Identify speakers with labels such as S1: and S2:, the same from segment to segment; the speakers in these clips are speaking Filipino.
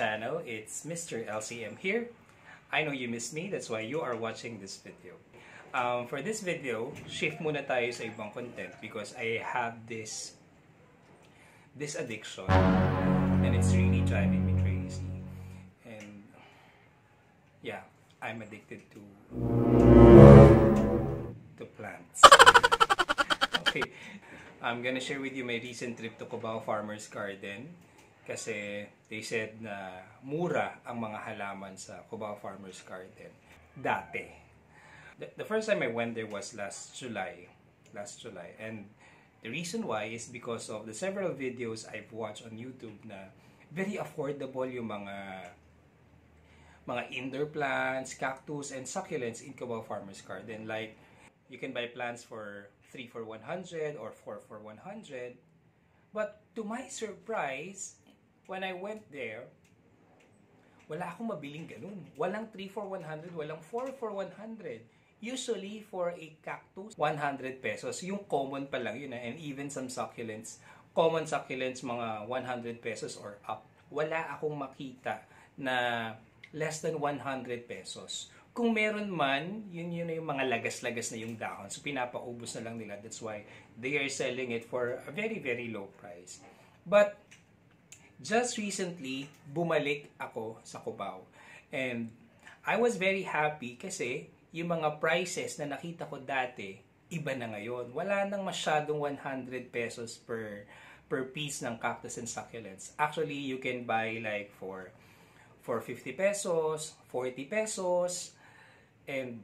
S1: channel. It's Mr. LCM here. I know you missed me, that's why you are watching this video. For this video, shift muna tayo sa ibang content because I have this addiction and it's really driving me crazy. And yeah, I'm addicted to plants. Okay, I'm gonna share with you my recent trip to Cubao Farmers Garden kasi they said na mura ang mga halaman sa Cubao Farmers Garden dati. The first time I went there was last July, and the reason why is because of the several videos I've watched on YouTube na very affordable yung mga indoor plants, cactus, and succulents in Cubao Farmers Garden. Like, you can buy plants for 3 for 100 or 4 for 100. But to my surprise, when I went there, wala akong mabiling ganun. Walang 3 for 100, walang 4 for 100. Usually, for a cactus, 100 pesos. Yung common pa lang yun. And even some succulents, common succulents, mga 100 pesos or up. Wala akong makita na less than 100 pesos. Kung meron man, yun yung mga lagas-lagas na yung dahon. So, pinapaubos na lang nila. That's why they are selling it for a very, very low price. But, just recently, bumalik ako sa Cubao. And, I was very happy kasi yung mga prices na nakita ko dati, iba na ngayon. Wala nang masyadong 100 pesos per piece ng cactus and succulents. Actually, you can buy like for 50 pesos, 40 pesos, and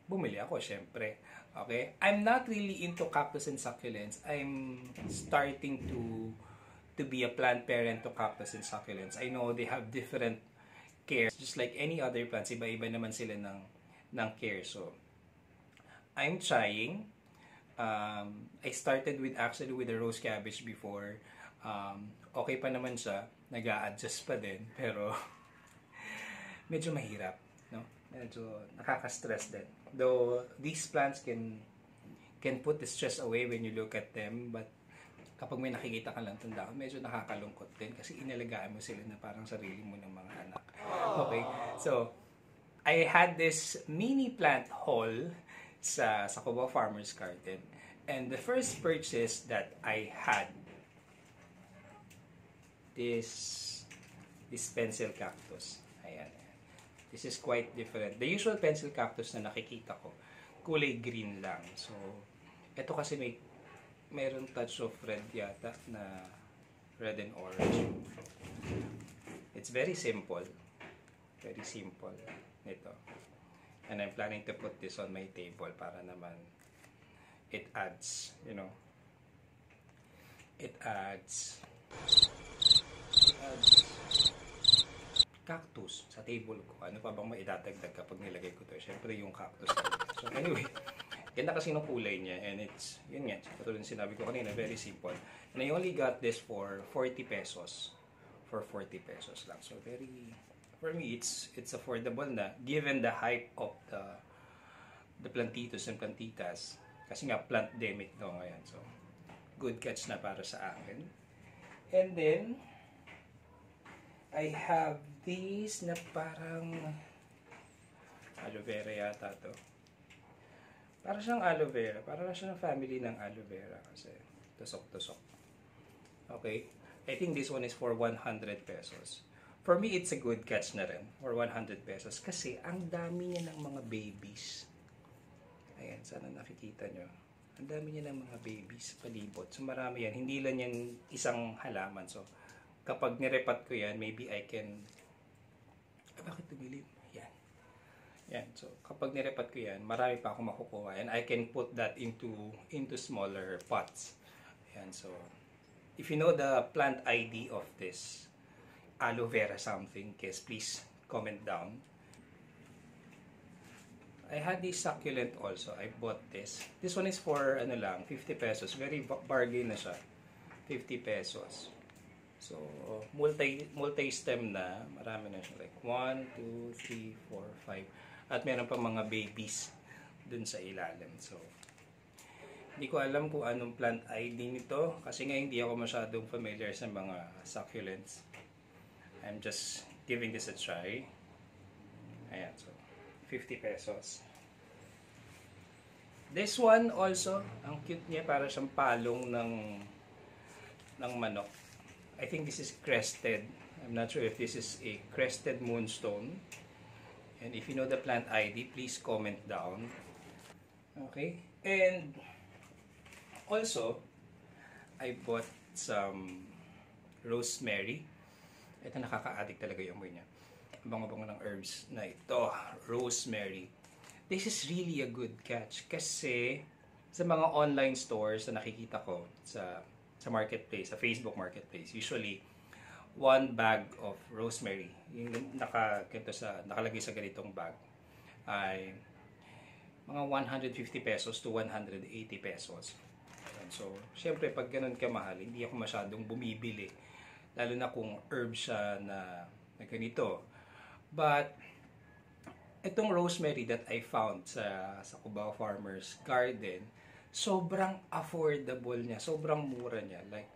S1: bumili ako, syempre. Okay? I'm not really into cactus and succulents. I'm starting to be a plant parent to cactus and succulents. I know they have different care. Just like any other plants, iba-iba naman sila ng care. So, I'm trying. I started with the rose cabbage before. Okay pa naman siya. Nag-a-adjust pa din. Pero, medyo mahirap. No? Medyo nakaka-stress din. Though these plants can put the stress away when you look at them, but kapag may nakikita ka lang tanda, medyo nakakalungkot din kasi inalagaan mo sila na parang sarili mo ng mga anak. Okay? So, I had this mini plant haul sa Cubao Farmers Garden, and the first purchase that I had this pencil cactus. Ayan. This is quite different. The usual pencil cactus na nakikita ko, kulay green lang. So, ito kasi mayroon touch of red yata na red and orange. It's very simple. Very simple. Ito. And I'm planning to put this on my table para naman it adds, it adds cactus sa table ko. Ano pa bang maidadagdag kapag nilagay ko to? Siyempre yung cactus. So anyway, ganda kasi ng kulay niya, and it's, yun nga, katulad ng sinabi ko kanina, very simple. And I only got this for 40 pesos. For 40 pesos lang. So very, for me, it's affordable na, given the hype of the plantitos and plantitas. Kasi nga, plant-demic daw ngayon. So, good catch na para sa akin. And then, I have these na parang aloe vera yata to. Para siyang aloe vera. Para lang siya ng family ng aloe vera kasi tusok-tusok. Okay? I think this one is for 100 pesos. For me, it's a good catch na rin for 100 pesos kasi ang dami niya ng mga babies. Ayan, sana nakikita nyo. Ang dami niya ng mga babies palibot. So marami yan. Hindi lang yan isang halaman. So kapag nirepat ko yan, maybe I can... bakit tumilim? Yan. Yan. So kapag nirepat ko yan, marami pa ako makukuha. And I can put that into smaller pots. Yan. So if you know the plant ID of this aloe vera something, please comment down. I had this succulent also. I bought this. This one is for 50 pesos. Very bargain na siya. 50 pesos. So, multi-stem na. Marami na siya. Like 1, 2, 3, 4, 5. At meron pa mga babies dun sa ilalim. So, hindi ko alam kung anong plant ID nito. Kasi nga hindi ako masyadong familiar sa mga succulents. I'm just giving this a try. Ayan, so 50 pesos. This one also, ang cute niya, para siyang palong ng manok. I think this is crested. I'm not sure if this is a crested moonstone. And if you know the plant ID, please comment down. Okay, and also, I bought some rosemary. Ito, nakaka-addict talaga yung amoy niya. Bango-bango ng herbs na ito, rosemary. This is really a good catch kasi sa mga online stores na nakikita ko sa marketplace, sa Facebook marketplace, usually 1 bag of rosemary, yung nakalagay sa ganitong bag, ay mga 150 pesos to 180 pesos. So, syempre, pag ganun kamahal, hindi ako masyadong bumibili. Lalo na kung herb siya na ganito. But, itong rosemary that I found sa Cubao Farmers Garden, sobrang affordable niya. Sobrang mura niya. Like,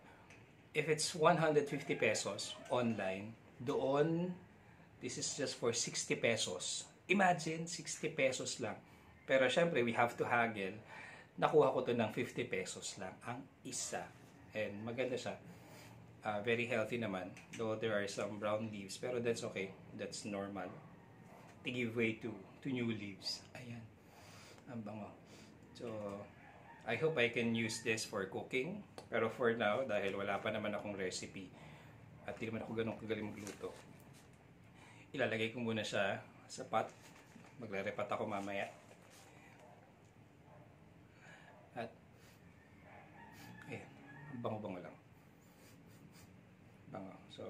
S1: if it's 150 pesos online, doon, this is just for 60 pesos. Imagine, 60 pesos lang. Pero syempre, we have to haggle. Nakuha ko to ng 50 pesos lang ang isa. And maganda siya. Very healthy naman. Though there are some brown leaves. Pero that's okay. That's normal. To give way to new leaves. Ayan. Ang bango. So, I hope I can use this for cooking. Pero for now, dahil wala pa naman akong recipe at di naman ako ganun kagaling magluto, ilalagay ko muna siya sa pot. Magre-repat ako mamaya. At, ayan, bango-bango lang. Bango. So,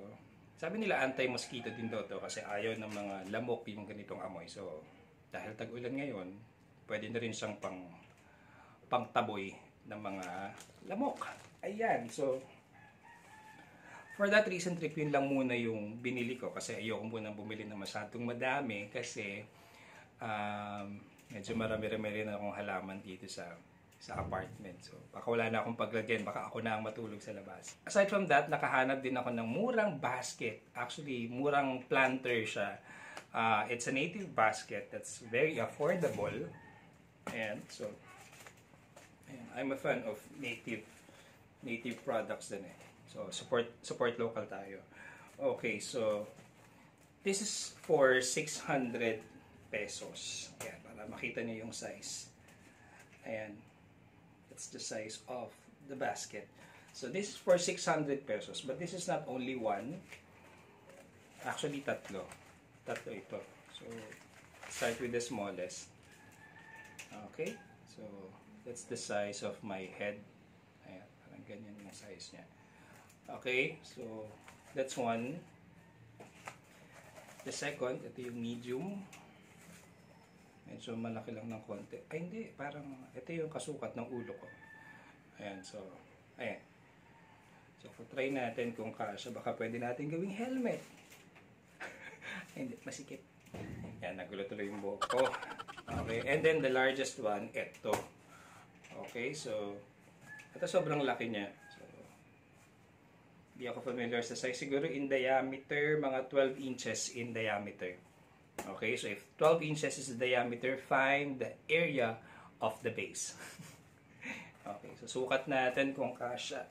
S1: sabi nila anti-mosquito din daw to kasi ayaw ng mga lamok yung ganitong amoy. So, dahil tag-ulan ngayon, pwede na rin siyang pangtaboy ng mga lamok. Ayan. So, for that reason, trip yun lang muna yung binili ko kasi ayoko muna bumili ng masyadong madami kasi medyo marami-rami rin akong halaman dito sa apartment. So, baka wala na akong paglagyan. Baka ako na ang matulog sa labas. Aside from that, nakahanap din ako ng murang basket. Actually, murang planter siya. It's a native basket that's very affordable. And so, I'm a fan of native products din eh. So, support local tayo. Okay, so, this is for 600 pesos. Ayan, para makita niyo yung size. Ayan. That's the size of the basket. So, this is for 600 pesos. But this is not only one. Actually, tatlo. Tatlo ito. So, start with the smallest. Okay. So, that's the size of my head. Ayan. Parang ganyan yung size niya. Okay. So, that's one. The second, ito yung medium. Medyo malaki lang ng konti. Ay, hindi. Parang, ito yung kasukat ng ulo ko. Ayan, so, ayan. So, try natin kung kasya. Baka pwede natin gawing helmet. Hindi, masikip. Ayan, nagulo tuloy yung buhok ko. Okay, and then the largest one, ito. Okay, so, ito sobrang laki niya. So, hindi ako familiar sa size. Siguro in diameter, mga 12 inches in diameter. Okay, so if 12 inches is the diameter, find the area of the base. Okay, so sukat natin kung kasya.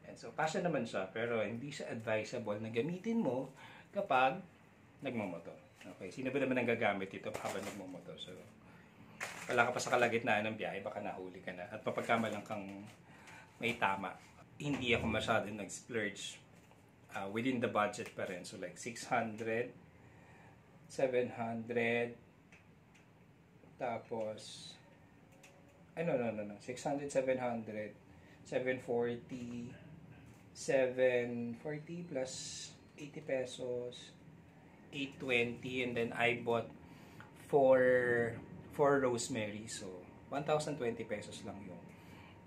S1: And so, kasya naman siya, pero hindi siya advisable na gamitin mo kapag nagmamotor. Okay, sino ba naman ang gagamit ito habang nagmamotor? So, wala ka pa sa kalagitnaan ng biyahe, baka nahuli ka na. At mapagkamalang kang may tama. Hindi ako masyadong nag-splurge within the budget pa rin. So, like 600, 700, tapos, no, 600, 700, 740, 740 plus 80 pesos, 820, and then I bought 4 rosemary, so 1,020 pesos lang yung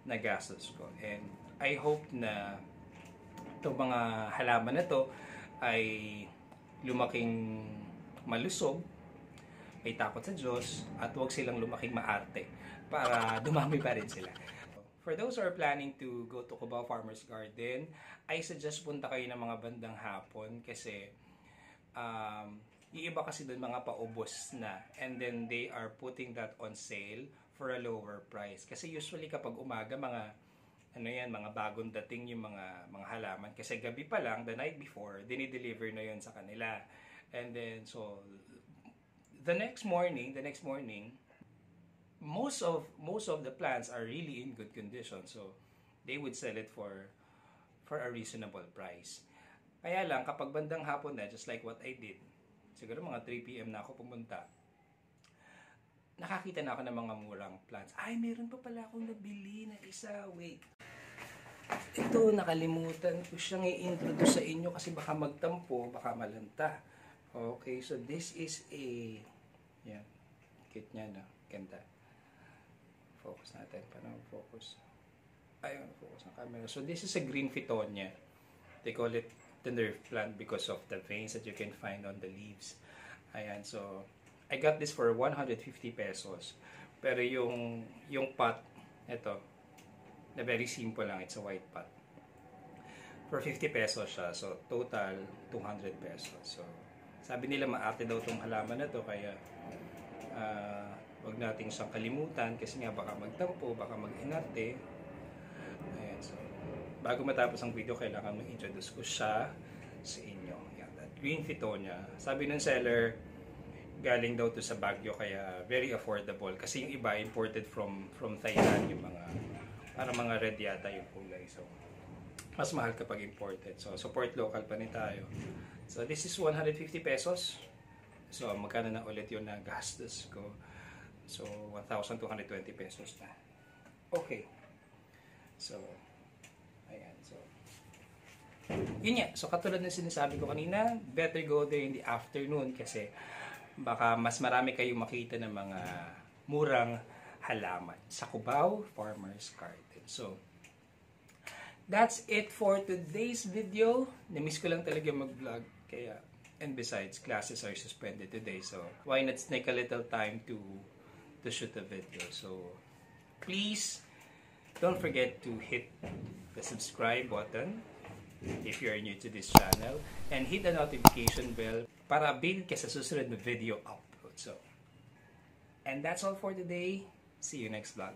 S1: nagastos ko. And I hope na itong mga halaman na to ay lumaking malusog, may takot sa Diyos, at huwag silang lumaking maarte para dumami pa rin sila. For those who are planning to go to Cubao Farmers Garden, I suggest punta kayo ng mga bandang hapon kasi yung iba kasi doon mga paubos na, and then they are putting that on sale for a lower price. Kasi usually kapag umaga, mga bagong dating yung mga halaman. Kasi gabi pa lang, the night before, dinideliver na yun sa kanila. And then, so, the next morning, most of the plants are really in good condition, so they would sell it for a reasonable price. Kaya lang kapag bandang hapon na, just like what I did, siguro mga 3 PM na ako pumunta, nakakita na ako ng mga murang plants. Ay, meron pa pala akong nabili na isa. Wait, ito, nakalimutan ko siyang i-introduce sa inyo kasi baka magtampo, baka malanta. Okay, so this is a, yan, kit niya na, ganda. Focus natin. Paano focus? Ayun, focus ng camera. So, this is a green Fittonia. They call it the nerve plant because of the veins that you can find on the leaves. Ayan, so, I got this for 150 pesos. Pero yung pot, ito, na very simple lang. It's a white pot. For 50 pesos siya. So, total, 200 pesos. So, sabi nila maarte daw itong halaman na to, kaya, wag nating siyang kalimutan kasi nga baka magtampo, baka mag-inarte. Ayan, so bago matapos ang video, kailangan mag-introduce ko siya sa inyo. Ayan, that green Fittonia. Sabi ng seller, galing daw to sa Baguio, kaya very affordable. Kasi yung iba imported from Thailand, yung mga red yata yung kulay. So mas mahal kapag imported. So support local pa rin tayo. So this is 150 pesos. So magkano na ulit yun na gastos ko? So, 1,220 pesos na. Okay. So, ayan. So, yun nga. So, katulad ng sinasabi ko kanina, better go there in the afternoon kasi baka mas marami kayong makita ng mga murang halaman sa Cubao Farmers Garden. So, that's it for today's video. Na-miss ko lang talaga mag-vlog. Kaya, and besides, classes are suspended today. So, why not snake a little time to shoot a video. So please don't forget to hit the subscribe button if you're new to this channel and hit the notification bell para update ka sa susunod na video upload. So, and that's all for today. See you next vlog.